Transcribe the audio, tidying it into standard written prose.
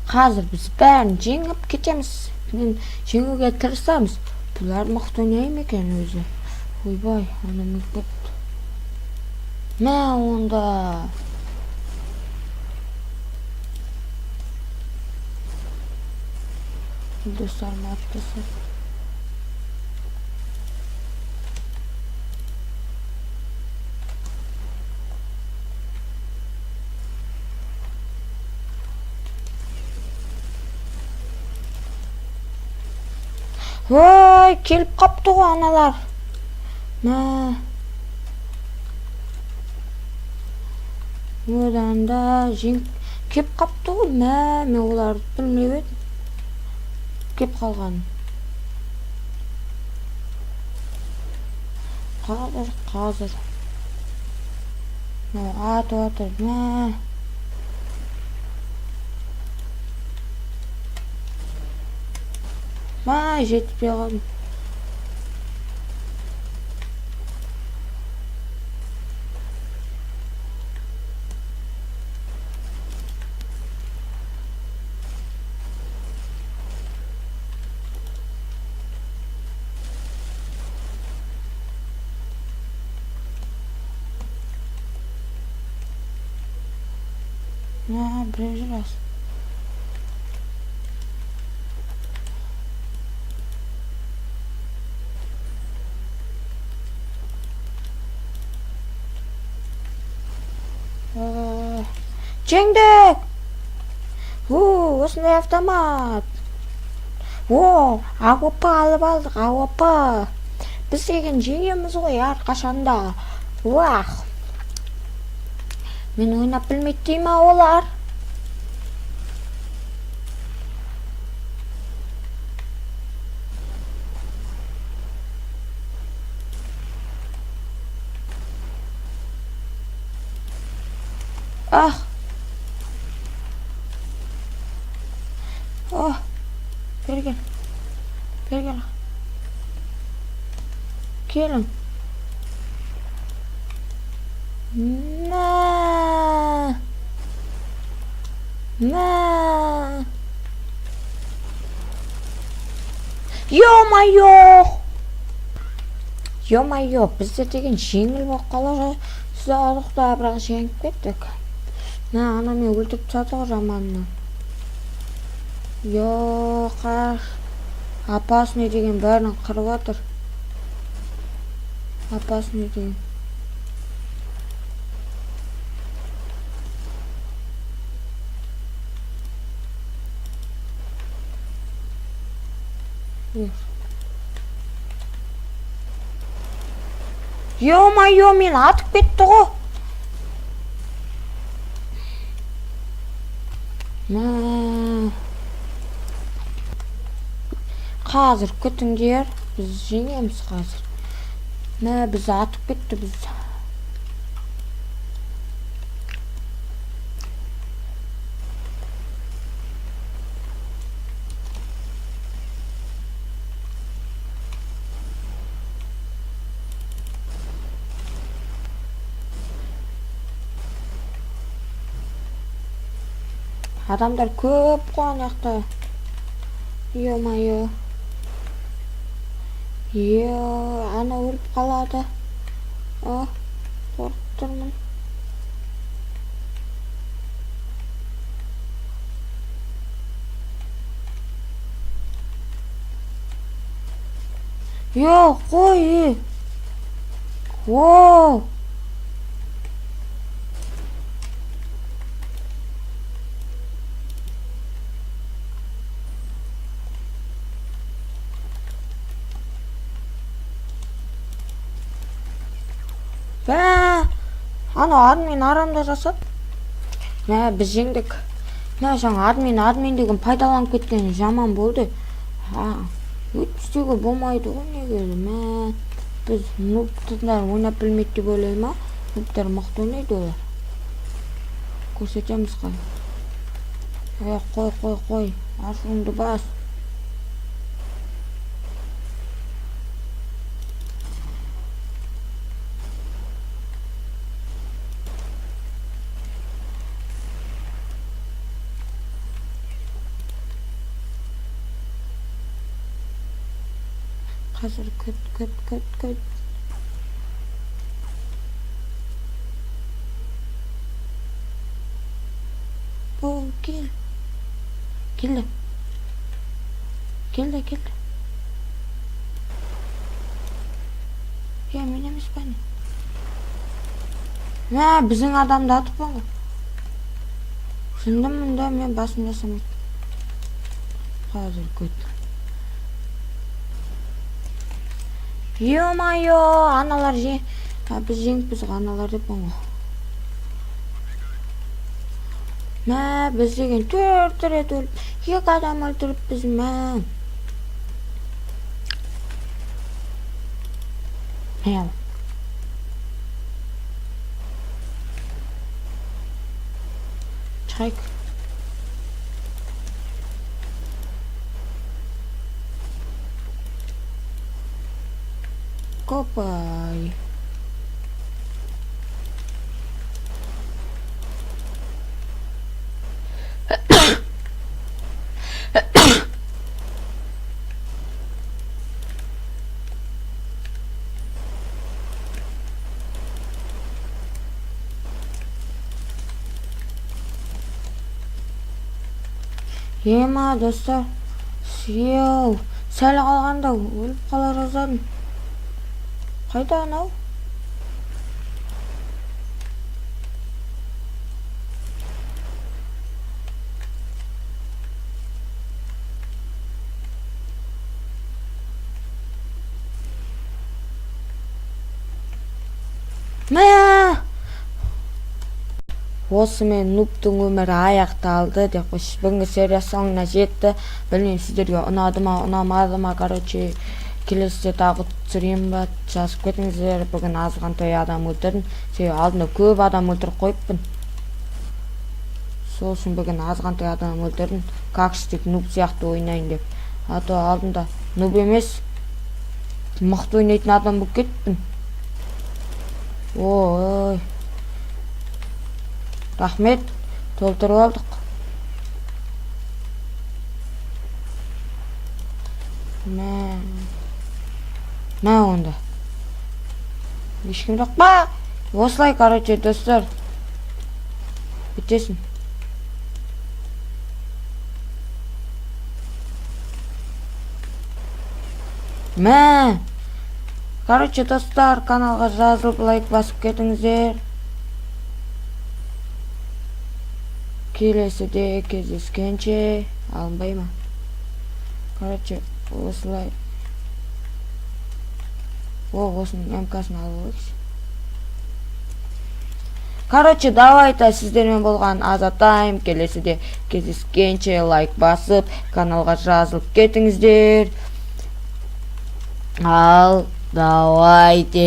Қазір біз бәрін жеңіп кетеміз. Мен жеңуге тырысамыз. Бұлар мықты ойнай ма екен өзі? Ойбай, анамыз кетті. Мә онда. Достарым атпаса. Ой, келіп қапты ғой аналар. Мә. Одан да кеп қапты ғой. Мә, мен оларды білмеп едім. Кеп қалған. Қазір. Атып отыр. Мә. Жетпей қалдым. Біреу жүрәс. Жеңдік! Осындай автомат. АВП алып алдық, АВП. Біз деген жеңеміз ғой әрқашанда. Мен ойнап білмейді дей ма олар? Бері кел. Келін. Ё-майо, біздер деген жеңіл болып қала жаздықта, бірақ жеңіп кеттік. Ана мен өлтіріп тастады ғой жаманнан. Опасный деген бәрін қырып атыр. Опасный деген. Ё-майо, мен атып кетті ғой. Қазір күтіңдер, біз жеңеміз қазір. Біз атып кетті біз. Адамдар көп қой ана жақта. Ё-майо. Ана өліп қалады. Қорқып тұрмын. Қой. Ана админ арамда жасап. Біз жеңдік. Жаңа админ деген пайдаланып кеткені жаман болды. Өйтістеуге болмайды ғой неге. Біз нубтындар ойнап білмейді деп ойлай ма? Нубтар мықты ойнайды олар. Көрсетеміз қай. Қой. Ашуыңды бас. Hazır köt. Oh, gel. Gel. Yeminimiz beni. Ne bizim adam da atıp onu. Şimdi bunda men basın yasamayım. Hazır köt. Yo analar je. Ha biz jengip analar dep onu. Ne biz деген 4 rет өліп, 2 адам өлтіріппіз мә. Ne yalan? Çıkayık. Kopay. Ема достар, сүйеу, сәл қалғанда өліп қала жаздадым. Қайда анау? Мә! Осымен нуптың өмірі аяқталды деп қойшы. Бүгінгі серия соңына жетті. Білмеймін сіздерге ұнады ма, ұнамады ма, короче, келесіде тағы түсірейін ба, жазып кетіңіздер. Бүгін азғантай адам өлтірдім. Себебі алдында көп адам өлтіріп қойыппын. Сол үшін бүгін азғантай адам өлтірдім. Какштик нуб сияқты ойнайын деп. А то алдында нуб емес, мықты ойнайтын адам болып кеттім. Ой. Рахмет, толтырып алдық. Мә онда. Ешкім жоқ па? Осылай, короче, достар. Бітесін. Мә. Короче, достар, каналға жазылып, лайк басып кетіңіздер. Келесіде кездескенше алынбай ма? Короче, осылай. Осының МК-сын алып өкші. Короче, давайте сіздермен болған азатайым. Келесіде кездескенше лайк басып, каналға жазылып кетіңіздер. Ал, давайте.